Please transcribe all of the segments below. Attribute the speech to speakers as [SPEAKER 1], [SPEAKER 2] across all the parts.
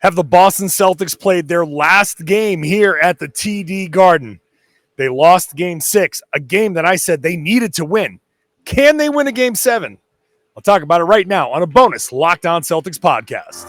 [SPEAKER 1] have the Boston Celtics played their last game here at the TD Garden. They lost Game 6, a game that I said they needed to win. Can they win a Game 7? I'll talk about it right now on a bonus Locked On Celtics podcast.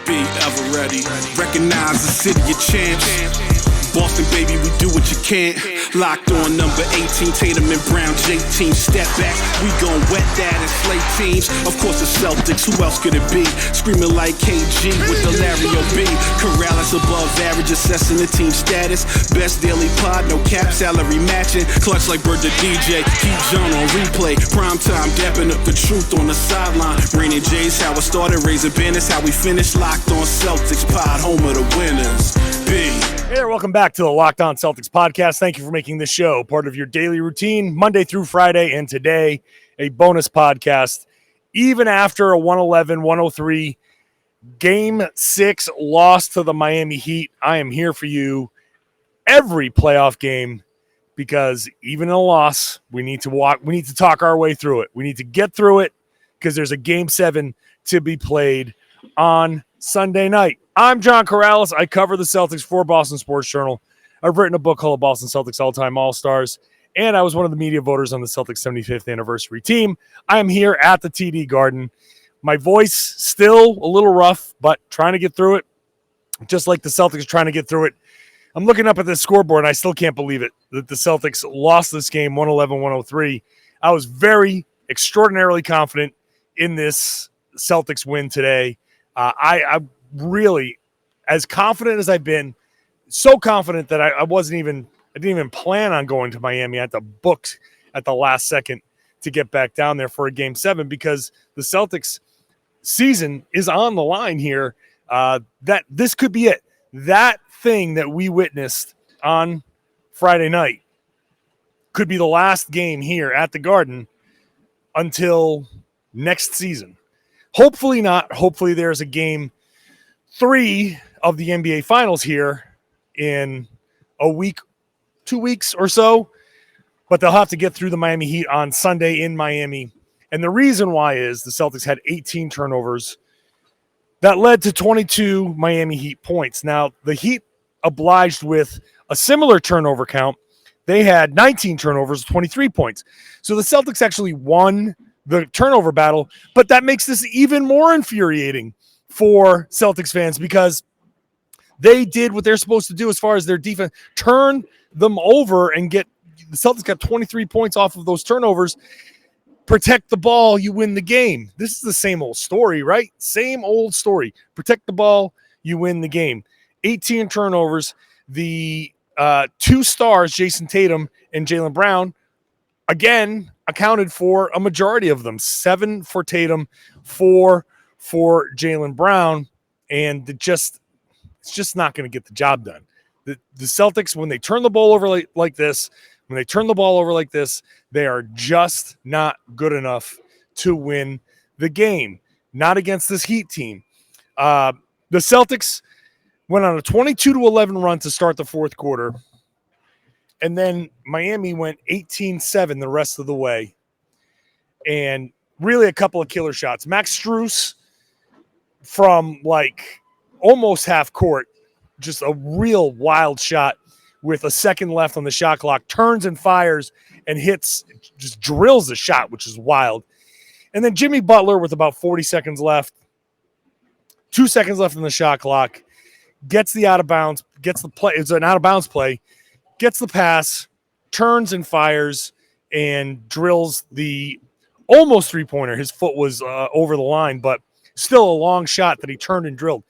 [SPEAKER 2] Be ever ready. Recognize the city of champs. Boston, baby, we do what you can't. Locked on number 18, Tatum and Brown, J-team, step back. We gon' wet that and slay teams. Of course, the Celtics, who else could it be? Screaming like KG with the Larry O.B. Karalis above average, assessing the team status. Best daily pod, no cap, salary matching. Clutch like Bird the DJ, keep John on replay. Prime time, dapping up the truth on the sideline. Raining J's, how it started, raising banners, how we finished. Locked on Celtics pod, home of the winners. B.
[SPEAKER 1] Hey there, welcome back to the Locked On Celtics podcast. Thank you for making this show part of your daily routine, Monday through Friday, and today, a bonus podcast. Even after a 111-103 Game 6 loss to the Miami Heat, I am here for you every playoff game because even in a loss, we need to talk our way through it. We need to get through it because there's a Game 7 to be played on Sunday night. I'm John Karalis. I cover the Celtics for Boston Sports Journal. I've written a book called Boston Celtics All-Time All-Stars, and I was one of the media voters on the Celtics 75th anniversary team. I am here at the TD Garden. My voice still a little rough, but trying to get through it, just like the Celtics are trying to get through it. I'm looking up at this scoreboard, and I still can't believe it, that the Celtics lost this game 111-103. I was very extraordinarily confident in this Celtics win today. I really, as confident as I've been, so confident that I didn't even plan on going to Miami. I had to book at the last second to get back down there for a Game 7 because the Celtics season is on the line here. That this could be it. That thing that we witnessed on Friday night could be the last game here at the Garden until next season. Hopefully not. Hopefully there's a Game 3 of the NBA Finals here in a week, 2 weeks or so, but they'll have to get through the Miami Heat on Sunday in Miami. And the reason why is the Celtics had 18 turnovers that led to 22 Miami Heat points. Now, the Heat obliged with a similar turnover count. They had 19 turnovers, 23 points. So the Celtics actually won the turnover battle, but that makes this even more infuriating for Celtics fans because they did what they're supposed to do as far as their defense, turn them over and the Celtics got 23 points off of those turnovers. Protect the ball, you win the game. This is the same old story, right? Same old story. Protect the ball, you win the game. 18 turnovers. The two stars, Jayson Tatum and Jaylen Brown, again, accounted for a majority of them. 7 for Tatum, 4 for Jaylen Brown, and it's just not going to get the job done. The Celtics, when they turn the ball over like this, they are just not good enough to win the game. Not against this Heat team. The Celtics went on a 22-11 run to start the fourth quarter, and then Miami went 18-7 the rest of the way, and really a couple of killer shots. Max Strus from like almost half court, just a real wild shot with a second left on the shot clock, turns and fires and hits, just drills the shot, which is wild. And then Jimmy Butler with about 40 seconds left, 2 seconds left on the shot clock, gets the out of bounds, gets the play. It's an out of bounds play, gets the pass, turns and fires, and drills the almost three-pointer. His foot was over the line, but still a long shot that he turned and drilled.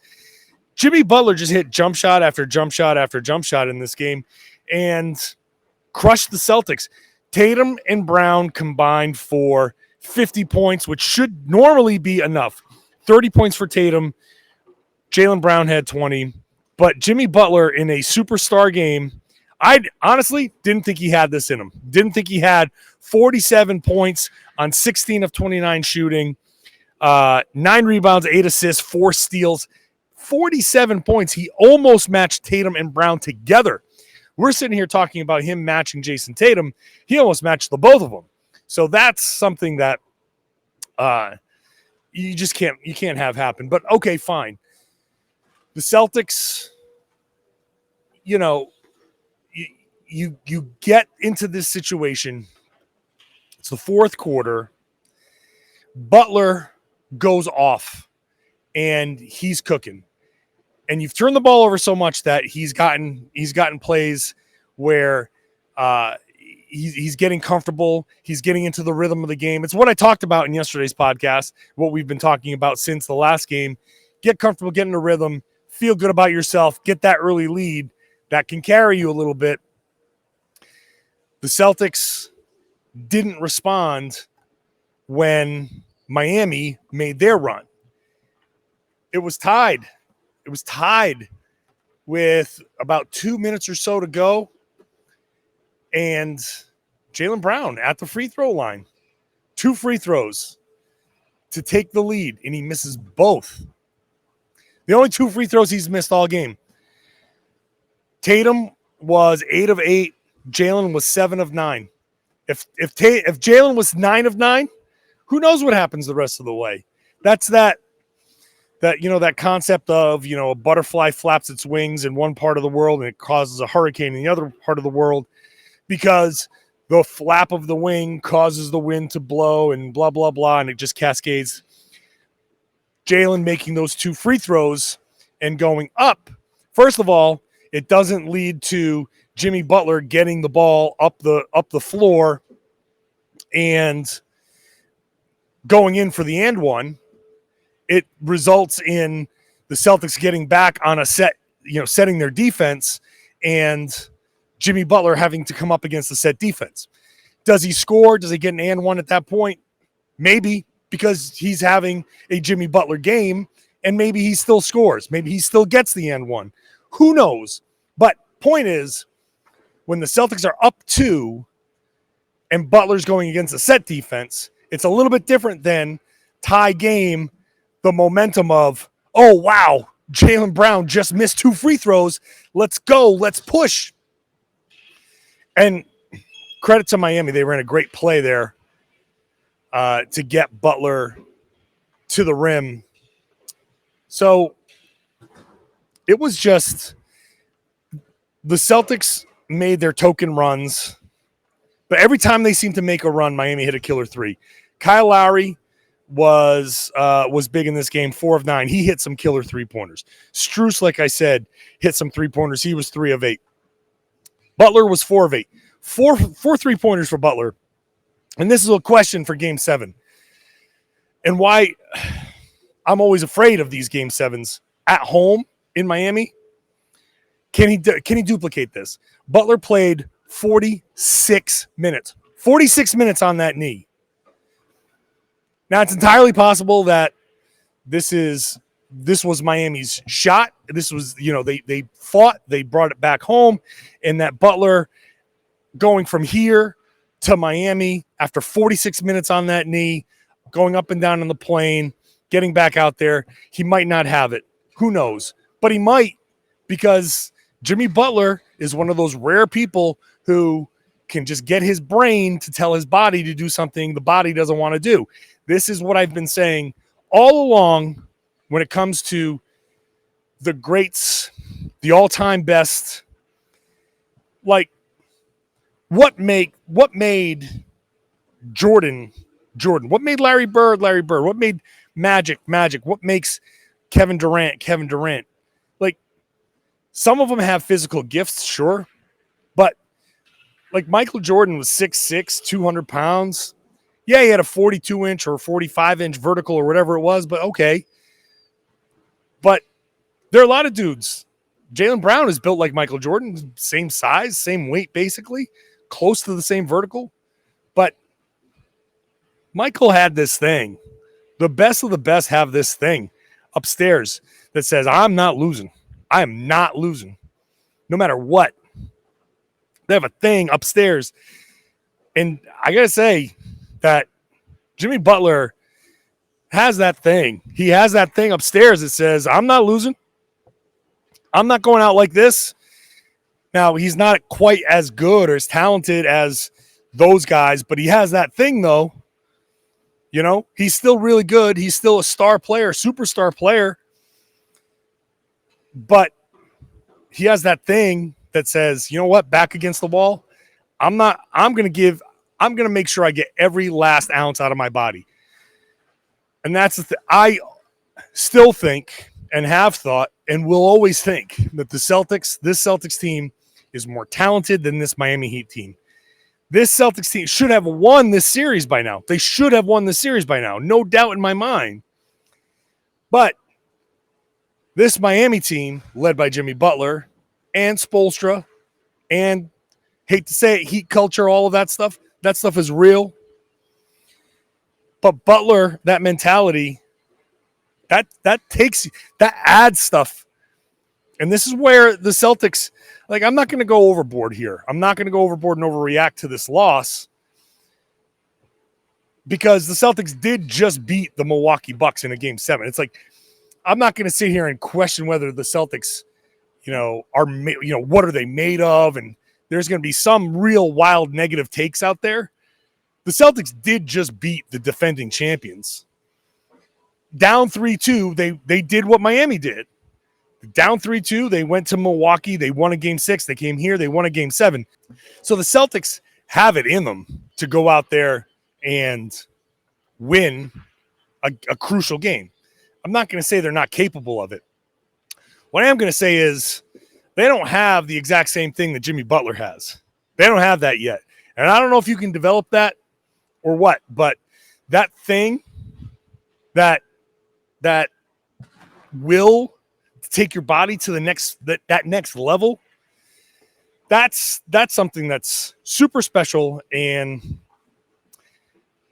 [SPEAKER 1] Jimmy Butler just hit jump shot after jump shot after jump shot in this game and crushed the Celtics. Tatum and Brown combined for 50 points, which should normally be enough. 30 points for Tatum. Jaylen Brown had 20. But Jimmy Butler in a superstar game, I honestly didn't think he had this in him. Didn't think he had 47 points on 16 of 29 shooting, 9 rebounds, 8 assists, 4 steals, 47 points. He almost matched Tatum and Brown together. We're sitting here talking about him matching Jayson Tatum. He almost matched the both of them. So that's something that you can't have happen. But okay, fine. The Celtics, you know, you get into this situation. It's the fourth quarter. Butler goes off, and he's cooking. And you've turned the ball over so much that he's gotten plays where he's getting comfortable. He's getting into the rhythm of the game. It's what I talked about in yesterday's podcast, what we've been talking about since the last game. Get comfortable, get in a rhythm, feel good about yourself, get that early lead that can carry you a little bit. The Celtics didn't respond when Miami made their run. It was tied. It was tied with about 2 minutes or so to go. And Jaylen Brown at the free throw line. 2 free throws to take the lead, and he misses both. The only 2 free throws he's missed all game. Tatum was 8 of 8. Jaylen was 7 of 9. If Jaylen was 9 of 9, who knows what happens the rest of the way? That's that concept of, a butterfly flaps its wings in one part of the world and it causes a hurricane in the other part of the world because the flap of the wing causes the wind to blow and blah, blah, blah, and it just cascades. Jaylen making those 2 free throws and going up. First of all, it doesn't lead to Jimmy Butler getting the ball up the floor and going in for the and one. It results in the Celtics getting back on a set, setting their defense, and Jimmy Butler having to come up against the set defense. Does he score? Does he get an and one at that point? Maybe, because he's having a Jimmy Butler game, and maybe he still scores. Maybe he still gets the and one. Who knows? But point is, when the Celtics are up 2 and Butler's going against a set defense, it's a little bit different than tie game, the momentum of, oh, wow, Jaylen Brown just missed 2 free throws. Let's go. Let's push. And credit to Miami. They ran a great play there to get Butler to the rim. So it was just the Celtics made their token runs, but every time they seemed to make a run, Miami hit a killer 3. Kyle Lowry was big in this game, 4 of 9. He hit some killer 3-pointers. Strus, like I said, hit some 3-pointers. He was 3 of 8. Butler was 4 of 8. Four 3-pointers for Butler. And this is a question for Game 7. And why I'm always afraid of these Game 7s at home in Miami. Can he duplicate this? Butler played 46 minutes. 46 minutes on that knee. Now, it's entirely possible that this was Miami's shot. This was, they fought, they brought it back home, and that Butler going from here to Miami after 46 minutes on that knee, going up and down on the plane, getting back out there, he might not have it. Who knows? But he might, because Jimmy Butler is one of those rare people who can just get his brain to tell his body to do something the body doesn't want to do. This is what I've been saying all along when it comes to the greats, the all-time best. Like, what made Jordan? What made Larry Bird? What made Magic? What makes Kevin Durant? Like, some of them have physical gifts, sure, but like Michael Jordan was 6'6", 200 pounds. Yeah, he had a 42-inch or 45-inch vertical or whatever it was, but okay. But there are a lot of dudes. Jaylen Brown is built like Michael Jordan, same size, same weight, basically, close to the same vertical. But Michael had this thing. The best of the best have this thing upstairs that says, I'm not losing. I am not losing, no matter what. They have a thing upstairs. And I got to say that Jimmy Butler has that thing. He has that thing upstairs that says, I'm not losing. I'm not going out like this. Now, he's not quite as good or as talented as those guys, but he has that thing, though. He's still really good. He's still a star player, superstar player. But he has that thing that says, you know what, back against the wall, I'm going to make sure I get every last ounce out of my body. And that's the thing. I still think and have thought and will always think that this Celtics team is more talented than this Miami Heat team. This Celtics team should have won this series by now. They should have won this series by now. No doubt in my mind. But this Miami team, led by Jimmy Butler and Spoelstra, and hate to say it, Heat culture, all of that stuff is real. But Butler, that mentality, that adds stuff. And this is where the Celtics, like, I'm not going to go overboard here. I'm not going to go overboard and overreact to this loss because the Celtics did just beat the Milwaukee Bucks in a game 7. It's like, I'm not going to sit here and question whether the Celtics, what are they made of? And there's going to be some real wild negative takes out there. The Celtics did just beat the defending champions. Down 3-2, they did what Miami did. Down 3-2, they went to Milwaukee. They won a game 6. They came here. They won a game 7. So the Celtics have it in them to go out there and win a crucial game. I'm not going to say they're not capable of it. What I am going to say is they don't have the exact same thing that Jimmy Butler has. They don't have that yet. And I don't know if you can develop that or what, but that thing that will take your body to the next that next level, that's something that's super special and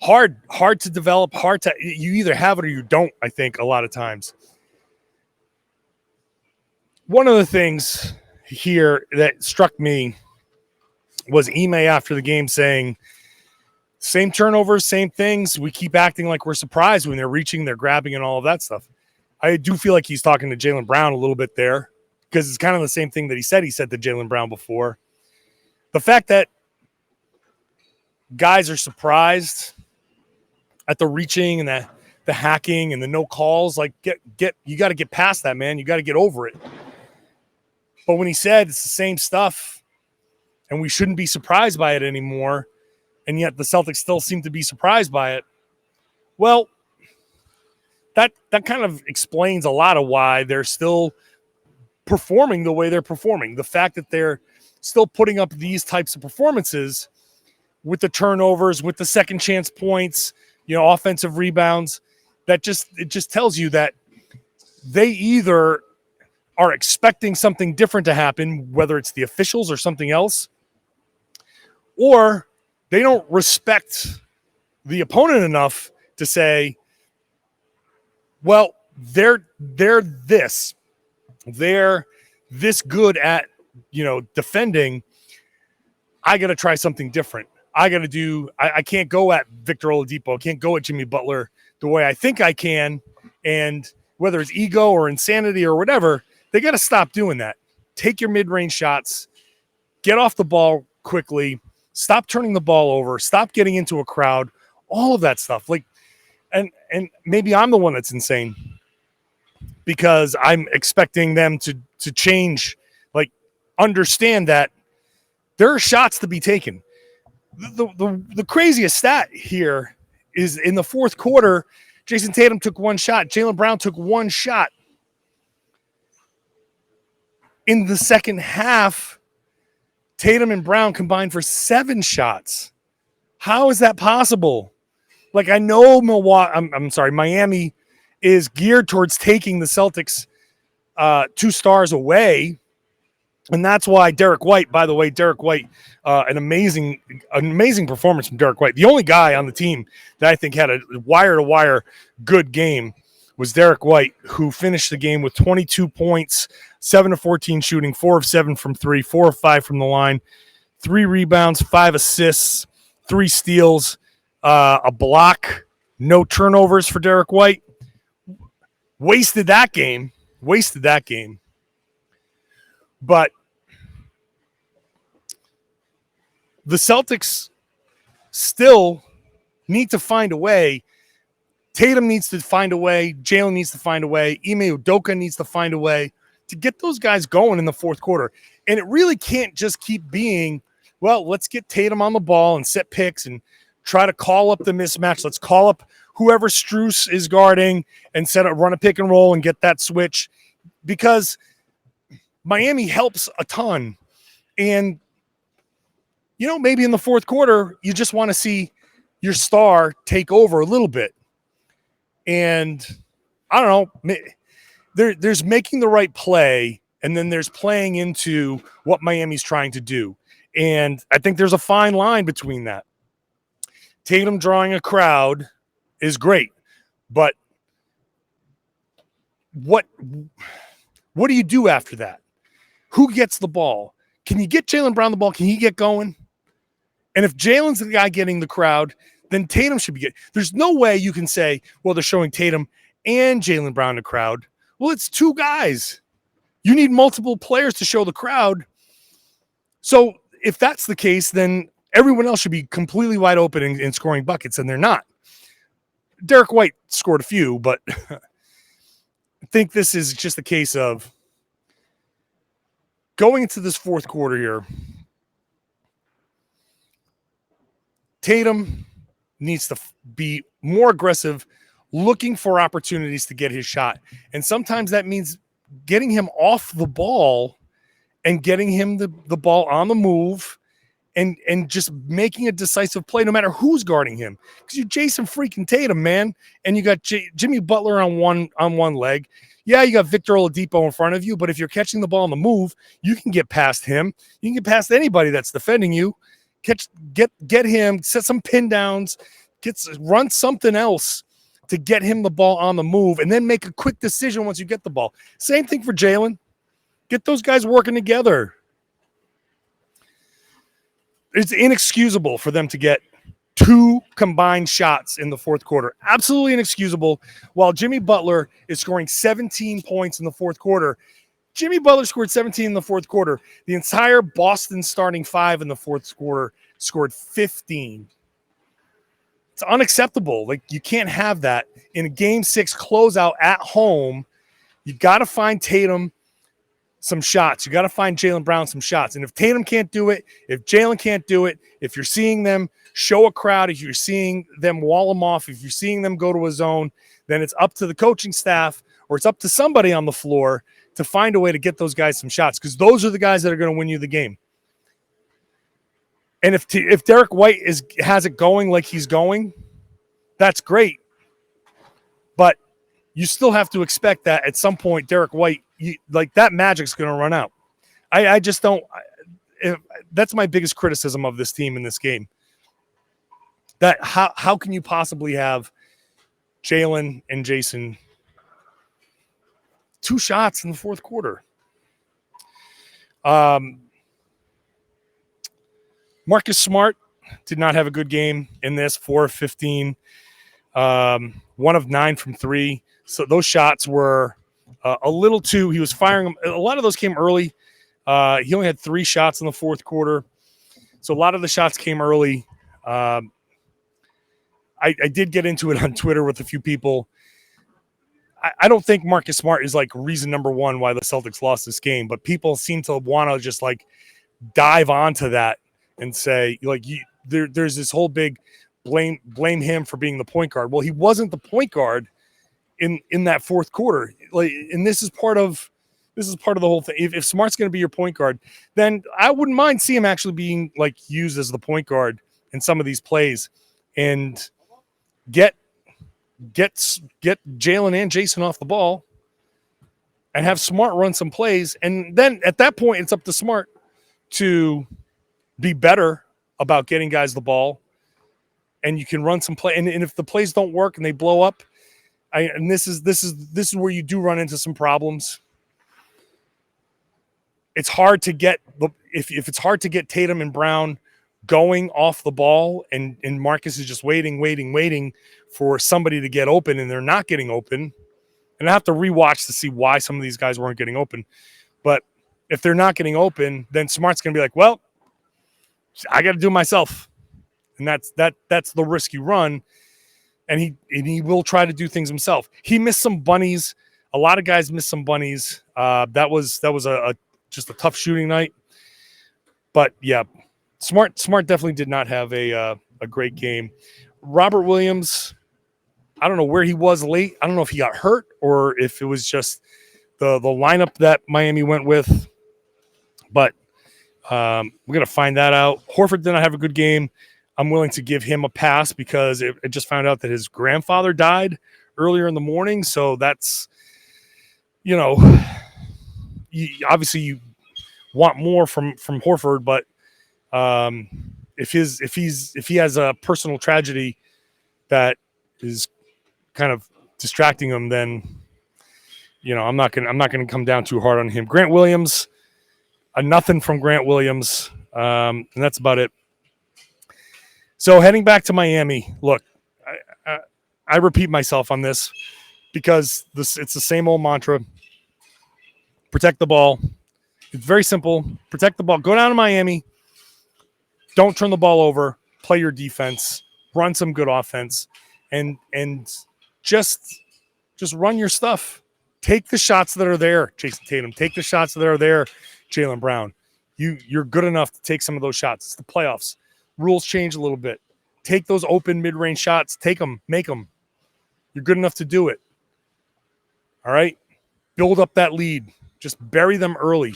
[SPEAKER 1] hard to develop, you either have it or you don't, I think, a lot of times. One of the things here that struck me was Ime after the game saying, same turnovers, same things. We keep acting like we're surprised when they're reaching, they're grabbing, and all of that stuff. I do feel like he's talking to Jaylen Brown a little bit there because it's kind of the same thing that he said to Jaylen Brown before. The fact that guys are surprised at the reaching and the hacking and the no calls, like you got to get past that, man. You got to get over it. But when he said it's the same stuff and we shouldn't be surprised by it anymore, and yet the Celtics still seem to be surprised by it, well, that kind of explains a lot of why they're still performing the way they're performing. The fact that they're still putting up these types of performances with the turnovers, with the second chance points, offensive rebounds, it just tells you that they either are expecting something different to happen, whether it's the officials or something else, or they don't respect the opponent enough to say, well, they're this good at, defending. I got to try something different. I can't go at Victor Oladipo. I can't go at Jimmy Butler the way I think I can. And whether it's ego or insanity or whatever, they got to stop doing that. Take your mid-range shots, get off the ball quickly, stop turning the ball over, stop getting into a crowd, all of that stuff. Like, and maybe I'm the one that's insane because I'm expecting them to change, like understand that there are shots to be taken. The craziest stat here is in the fourth quarter, Jayson Tatum took one shot. Jaylen Brown took one shot. In the second half, Tatum and Brown combined for 7 shots. How is that possible? Like, I know Miami is geared towards taking the Celtics 2 stars away. And that's why Derek White, by the way, an amazing performance from Derek White. The only guy on the team that I think had a wire-to-wire good game was Derek White, who finished the game with 22 points, 7 of 14 shooting, 4 of 7 from 3, 4 of 5 from the line, 3 rebounds, 5 assists, 3 steals, a block, no turnovers for Derek White. Wasted that game. But the Celtics still need to find a way. Tatum needs to find a way. Jaylen needs to find a way. Ime Udoka needs to find a way. to get those guys going in the fourth quarter. And it really can't just keep being, well, let's get Tatum on the ball and set picks and try to call up the mismatch. Let's call up whoever Strus is guarding and run a pick and roll and get that switch, because Miami helps a ton. And, maybe in the fourth quarter, you just want to see your star take over a little bit. And I don't know, there's making the right play, and then there's playing into what Miami's trying to do. And I think there's a fine line between that. Tatum drawing a crowd is great, but what do you do after that? Who gets the ball? Can you get Jaylen Brown the ball? Can he get going? And if Jaylen's the guy getting the crowd, then Tatum should be getting. There's no way you can say, well, they're showing Tatum and Jaylen Brown the crowd. Well, it's two guys. You need multiple players to show the crowd. So if that's the case, then everyone else should be completely wide open and scoring buckets, and they're not. Derek White scored a few, but I think this is just a case of going into this fourth quarter here. Tatum needs to be more aggressive, looking for opportunities to get his shot. And sometimes that means getting him off the ball and getting him the ball on the move and just making a decisive play no matter who's guarding him. Because you're Jayson freaking Tatum, man. And you got Jimmy Butler on one leg. Yeah, you got Victor Oladipo in front of you, but if you're catching the ball on the move, you can get past him. You can get past anybody that's defending you. Get him, set some pin downs, run something else to get him the ball on the move, and then make a quick decision once you get the ball. Same thing for Jaylen. Get those guys working together. It's inexcusable for them to get 2 combined shots in the fourth quarter. Absolutely inexcusable. While Jimmy Butler is scoring 17 points in the fourth quarter. Jimmy Butler scored 17 in the fourth quarter. The entire Boston starting 5 in the fourth quarter scored 15. It's unacceptable. Like, you can't have that in a game 6 closeout at home. You got to find Tatum some shots. You got to find Jaylen Brown some shots. And if Tatum can't do it, if Jaylen can't do it, if you're seeing them show a crowd, if you're seeing them wall them off, if you're seeing them go to a zone, then it's up to the coaching staff or it's up to somebody on the floor to find a way to get those guys some shots, because those are the guys that are going to win you the game. And if Derek White has it going like he's going, that's great. But you still have to expect that at some point, Derek White, that magic's going to run out. I just don't. That's my biggest criticism of this team in this game. That how can you possibly have Jaylen and Jayson 2 shots in the fourth quarter? Marcus Smart did not have a good game in this. 4 of 15, 1 of 9 from 3. So those shots were a little too. He was firing them. A lot of those came early. He only had 3 shots in the fourth quarter, so a lot of the shots came early. I did get into it on Twitter with a few people. I don't think Marcus Smart is like reason number 1 why the Celtics lost this game, but people seem to want to just like dive onto that and say there's this whole big blame him for being the point guard. Well, he wasn't the point guard in that fourth quarter. And this is part of the whole thing. If Smart's going to be your point guard, then I wouldn't mind seeing him actually being used as the point guard in some of these plays and get Jaylen and Jayson off the ball and have Smart run some plays. And then at that point, it's up to Smart to be better about getting guys the ball. And you can run some play. And if the plays don't work and they blow up, this is where you do run into some problems. It's hard to get if it's hard to get Tatum and Brown going off the ball, and Marcus is just waiting for somebody to get open, and they're not getting open. And I have to rewatch to see why some of these guys weren't getting open. But if they're not getting open, then Smart's going to be like, well, I got to do it myself. And that's the risk you run. And he will try to do things himself. He missed some bunnies A lot of guys missed some bunnies. That was just a tough shooting night. But yeah, Smart definitely did not have a great game. Robert Williams, I don't know where he was late. I don't know if he got hurt or if it was just the lineup that Miami went with. But we're going to find that out. Horford did not have a good game. I'm willing to give him a pass because it just found out that his grandfather died earlier in the morning. So that's, obviously you want more from Horford, but if he has a personal tragedy that is kind of distracting him, then I'm not gonna come down too hard on him. Grant Williams, nothing from Grant Williams, and that's about it. So heading back to Miami, look, I repeat myself on this because it's the same old mantra. Protect the ball. It's very simple. Protect the ball. Go down to Miami. Don't turn the ball over. Play your defense. Run some good offense. And just run your stuff. Take the shots that are there, Jayson Tatum. Take the shots that are there, Jaylen Brown. You're good enough to take some of those shots. It's the playoffs. Rules change a little bit. Take those open mid-range shots. Take them. Make them. You're good enough to do it. All right? Build up that lead. Just bury them early.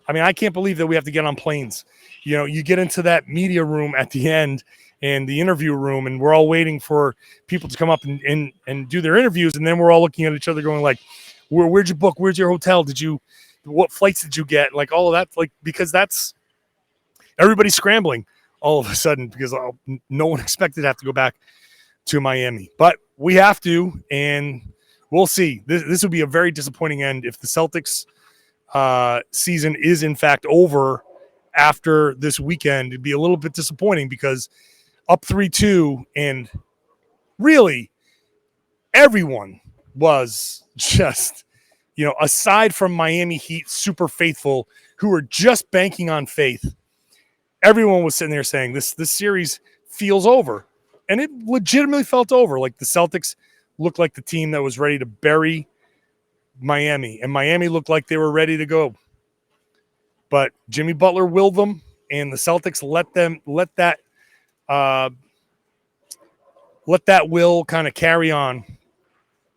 [SPEAKER 1] I mean, I can't believe that we have to get on planes. You get into that media room at the end and the interview room, and we're all waiting for people to come up and do their interviews, and then we're all looking at each other going like, where'd you book? Where's your hotel? What flights did you get? Like all of that, like, because that's everybody's scrambling all of a sudden because no one expected to have to go back to Miami. But we have to, and we'll see. This would be a very disappointing end if the Celtics season is in fact over after this weekend. It'd be a little bit disappointing because up 3-2, and really everyone was just, aside from Miami Heat super faithful who were just banking on faith, everyone was sitting there saying this series feels over. And it legitimately felt over. Like the Celtics looked like the team that was ready to bury Miami, and Miami looked like they were ready to go. But Jimmy Butler willed them, and the Celtics let that will kind of carry on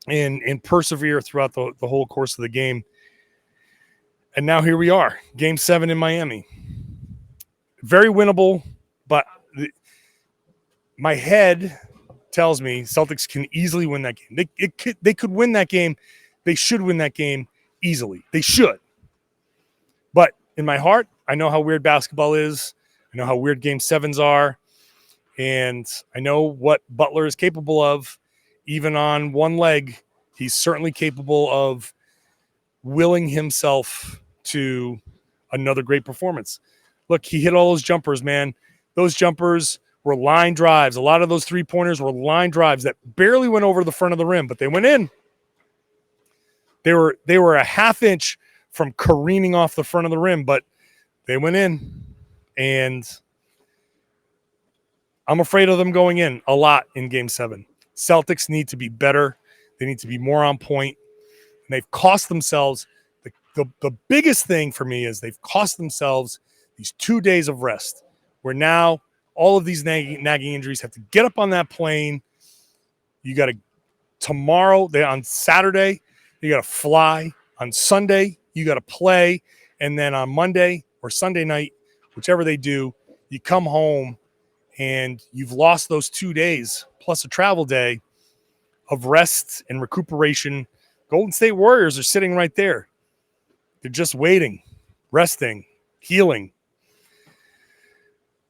[SPEAKER 1] and persevere throughout the whole course of the game. And now here we are, Game 7 in Miami. Very winnable, but my head tells me Celtics can easily win that game. They could win that game. They should win that game easily. They should. But in my heart, I know how weird basketball is. I know how weird Game 7s are. And I know what Butler is capable of. Even on one leg, he's certainly capable of willing himself to another great performance. Look, he hit all those jumpers, man. Those jumpers were line drives. A lot of those three-pointers were line drives that barely went over the front of the rim, but they went in. They were a half inch from careening off the front of the rim, but they went in. And I'm afraid of them going in a lot in Game 7. Celtics need to be better. They need to be more on point. And they've cost themselves. The biggest thing for me is they've cost themselves these 2 days of rest, where now all of these nagging injuries have to get up on that plane. You got to tomorrow, on Saturday, you got to fly. On Sunday, you got to play. And then on Monday or Sunday night, whichever they do, you come home and you've lost those 2 days plus a travel day of rest and recuperation. Golden State Warriors are sitting right there. They're just waiting, resting, healing.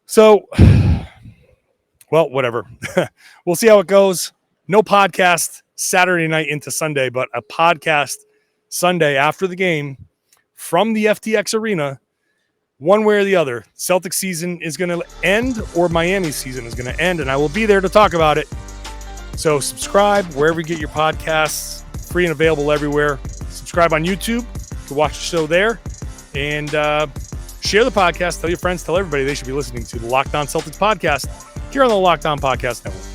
[SPEAKER 1] So, well, whatever. We'll see how it goes. No podcast Saturday night into Sunday, but a podcast Sunday after the game from the FTX Arena. One way or the other, Celtics season is going to end or Miami season is going to end, and I will be there to talk about it. So subscribe wherever you get your podcasts, free and available everywhere. Subscribe on YouTube to watch the show there, and share the podcast. Tell your friends, tell everybody they should be listening to the Locked On Celtics podcast here on the Locked On Podcast Network.